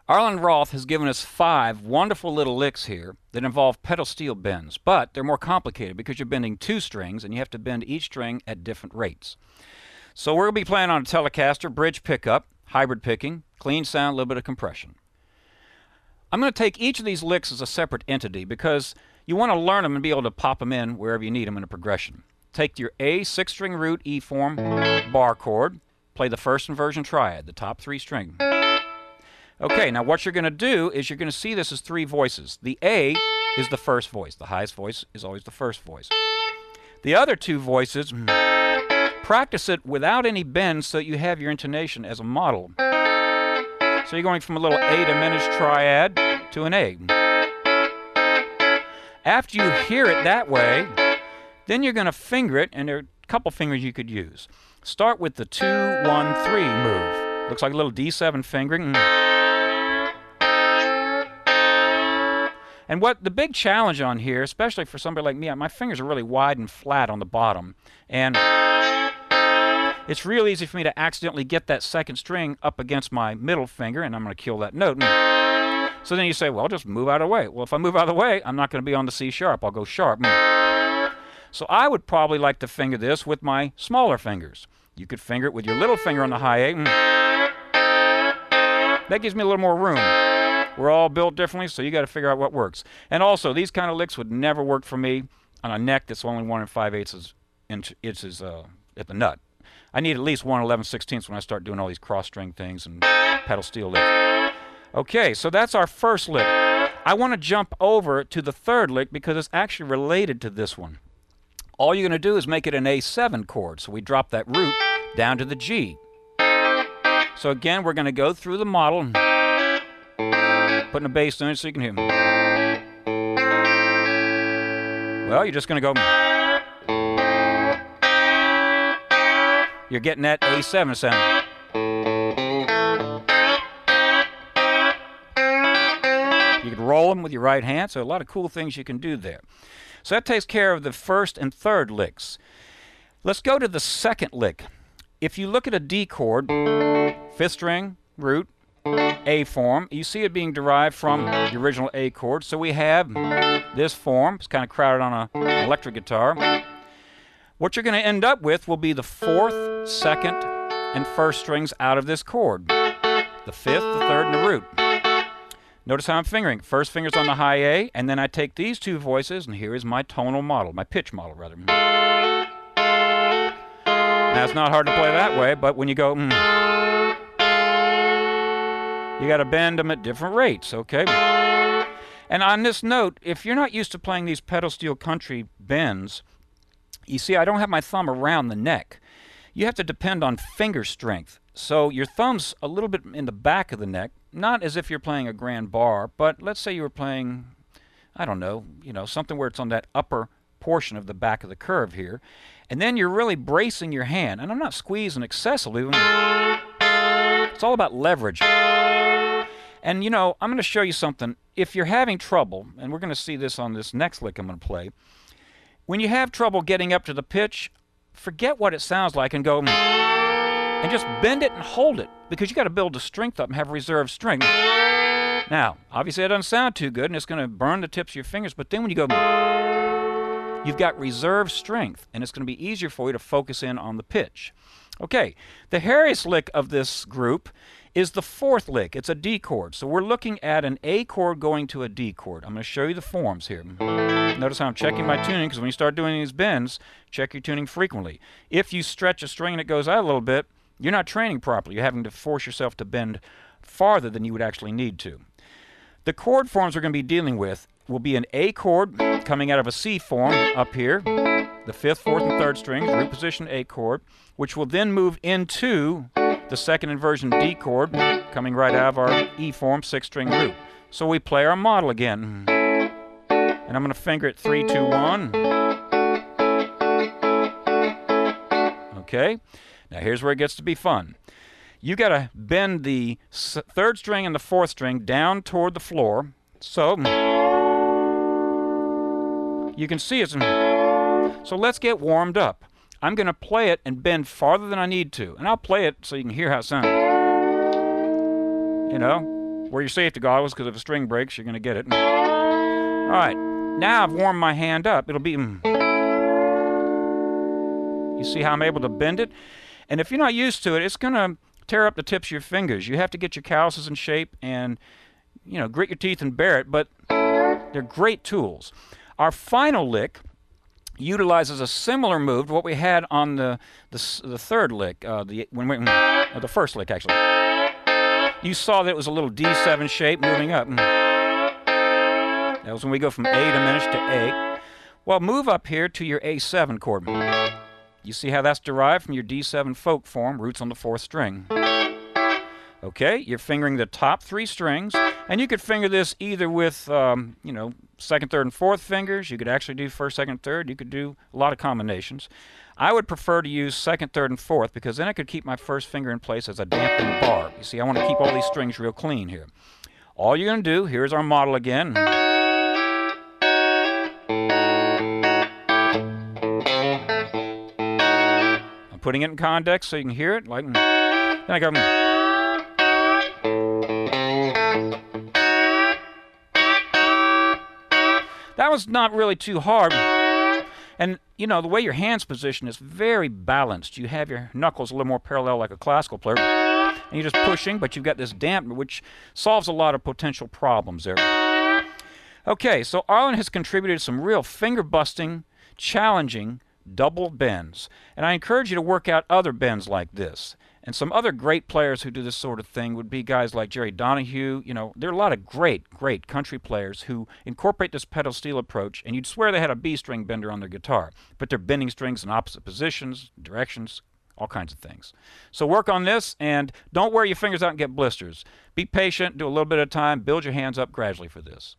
Arlen Roth has given us 5 wonderful little licks here that involve pedal steel bends, but they're more complicated because you're bending 2 strings and you have to bend each string at different rates. So we're going to be playing on a Telecaster, bridge pickup, hybrid picking, clean sound, a little bit of compression. I'm going to take each of these licks as a separate entity because you want to learn them and be able to pop them in wherever you need them in a progression. Take your A 6-string root E form bar chord, play the first inversion triad, the top 3 string. Okay, now what you're going to do is you're going to see this as 3 voices. The A is the first voice. The highest voice is always the first voice. The other 2 voices, practice it without any bends so that you have your intonation as a model. So you're going from a little A diminished triad to an A. After you hear it that way, then you're going to finger it, and there are a couple fingers you could use. Start with the 2-1-3 move. Looks like a little D7 fingering. And what the big challenge on here, especially for somebody like me, my fingers are really wide and flat on the bottom. And it's real easy for me to accidentally get that second string up against my middle finger, and I'm going to kill that note. So then you say, well, just move out of the way. Well, if I move out of the way, I'm not going to be on the C sharp. I'll go sharp. So I would probably like to finger this with my smaller fingers. You could finger it with your little finger on the high A. That gives me a little more room. We're all built differently, so you got to figure out what works. And also, these kind of licks would never work for me on a neck that's only 1 5/8 inches at the nut. I need at least 1 11/16 when I start doing all these cross-string things and pedal steel licks. Okay, so that's our first lick. I want to jump over to the third lick because it's actually related to this one. All you're going to do is make it an A7 chord. So we drop that root down to the G. So again, we're going to go through the model, putting a bass in it so you can hear. Well, you're just going to go. You're getting that A7 sound. You can roll them with your right hand, so a lot of cool things you can do there. So that takes care of the first and third licks. Let's go to the second lick. If you look at a D chord, 5th string, root, A form, you see it being derived from the original A chord. So we have this form. It's kind of crowded on an electric guitar. What you're going to end up with will be the 4th, 2nd, and 1st strings out of this chord. The 5th, the 3rd, and the root. Notice how I'm fingering. First finger's on the high A, and then I take these 2 voices, and here is my tonal model, my pitch model, rather. Now, it's not hard to play that way, but when you go, you got to bend them at different rates, okay? And on this note, if you're not used to playing these pedal steel country bends, you see I don't have my thumb around the neck. You have to depend on finger strength. So your thumb's a little bit in the back of the neck, not as if you're playing a grand bar, but let's say you were playing, I don't know, something where it's on that upper portion of the back of the curve here. And then you're really bracing your hand. And I'm not squeezing excessively. It's all about leverage. And I'm going to show you something. If you're having trouble, and we're going to see this on this next lick I'm going to play, when you have trouble getting up to the pitch, forget what it sounds like and go, and just bend it and hold it, because you got to build the strength up and have reserve strength. Now, obviously that doesn't sound too good, and it's going to burn the tips of your fingers, but then when you go, you've got reserve strength, and it's going to be easier for you to focus in on the pitch. Okay, the hairiest lick of this group is the 4th lick. It's a D chord. So we're looking at an A chord going to a D chord. I'm going to show you the forms here. Notice how I'm checking my tuning, because when you start doing these bends, check your tuning frequently. If you stretch a string and it goes out a little bit, you're not training properly. You're having to force yourself to bend farther than you would actually need to. The chord forms we're going to be dealing with will be an A chord coming out of a C form up here, the 5th, 4th, and 3rd strings, root position A chord, which will then move into the 2nd inversion D chord coming right out of our E form 6-string root. So we play our model again. And I'm going to finger it 3, 2, 1. Okay? Now here's where it gets to be fun. You got to bend the 3rd string and the 4th string down toward the floor. So you can see it's. So let's get warmed up. I'm going to play it and bend farther than I need to. And I'll play it so you can hear how it sounds. Wear your safety goggles, because if a string breaks, you're going to get it. All right, now I've warmed my hand up. It'll be... You see how I'm able to bend it? And if you're not used to it, it's going to tear up the tips of your fingers. You have to get your calluses in shape and, you know, grit your teeth and bear it, but they're great tools. Our final lick utilizes a similar move to what we had on the third lick, the first lick, actually. You saw that it was a little D7 shape moving up. That was when we go from A diminished to A. Well, move up here to your A7 chord. You see how that's derived from your D7 folk form, roots on the 4th string. Okay, you're fingering the top 3 strings, and you could finger this either with, you know, 2nd, 3rd, and 4th fingers. You could actually do 1st, 2nd, 3rd. You could do a lot of combinations. I would prefer to use 2nd, 3rd, and 4th, because then I could keep my 1st finger in place as a dampening bar. You see, I want to keep all these strings real clean here. All you're going to do, here's our model again. I'm putting it in context so you can hear it. Like, then I go... That was not really too hard. And, you know, the way your hand's positioned is very balanced. You have your knuckles a little more parallel like a classical player. And you're just pushing, but you've got this dampener, which solves a lot of potential problems there. Okay, so Arlen has contributed some real finger-busting, challenging double bends. And I encourage you to work out other bends like this. And some other great players who do this sort of thing would be guys like Jerry Donahue. You know, there are a lot of great country players who incorporate this pedal steel approach, and you'd swear they had a B-string bender on their guitar. But they're bending strings in opposite positions, directions, all kinds of things. So work on this, and don't wear your fingers out and get blisters. Be patient, do a little bit at a time, build your hands up gradually for this.